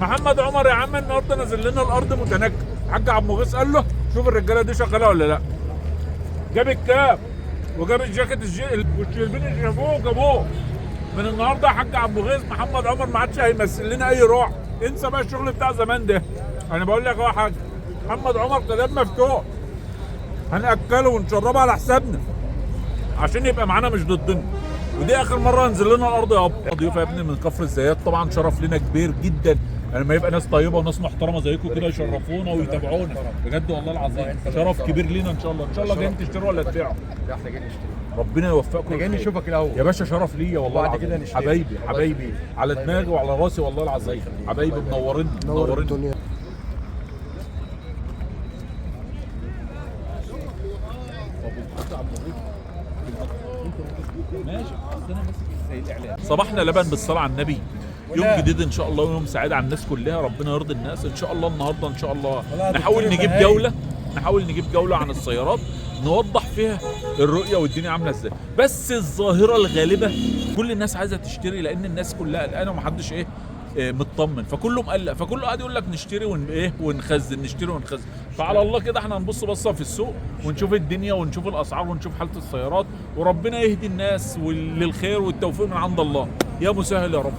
محمد عمر يا عم النهارده نازل لنا الارض متنكر. حاج عبد المغيث قال له شوف الرجاله دي شغاله ولا لا. جاب الكاب وجاب الجاكيت والشربين اللي شافوه جابوه. من النهارده يا حاج عبد المغيث محمد عمر ما عادش هيمثل لنا اي روح. انسى بقى الشغل بتاع زمان ده. انا بقول لك اهو حاجه، محمد عمر كلام مفتوح. هنأكله ونشربه على حسابنا عشان يبقى معانا مش ضدنا. ودي اخر مره انزل لنا الارض يا ابو ضيوف يا ابني من كفر الزيات. طبعا شرف لنا كبير جدا لما يبقى ناس طيبه وناس محترمه زيكم كده يشرفونا ويتابعونا بجد والله العظيم. شرف كبير لينا ان شاء الله. ان شاء الله جايين تشتروا ولا تبيعوا؟ لا احنا جايين نشتري. ربنا يوفقكم. جايين نشوفك الاول يا باشا. شرف ليا والله وبعد العظيم. كده نشتري. حبايبي حبايبي على دماغي وعلى راسي والله العظيم. حبايبي منورين منورين. ماشي. صباحنا لبن بالصلاه على النبي. يوم جديد ان شاء الله ويوم سعيد على الناس كلها. ربنا يرضي الناس ان شاء الله. النهارده ان شاء الله نحاول نجيب جوله عن السيارات نوضح فيها الرؤيه والدنيا عامله ازاي. بس الظاهره الغالبه كل الناس عايزه تشتري لان الناس كلها قلقانه ومحدش مطمن. فكله مقلق. فكله قاعد يقول لك نشتري ونخزن نشتري ونخزن. فعلى الله كده احنا هنبص بصه في السوق ونشوف الدنيا ونشوف الاسعار ونشوف حاله السيارات وربنا يهدي الناس للخير والتوفيق من عند الله. يا مسهل يا رب.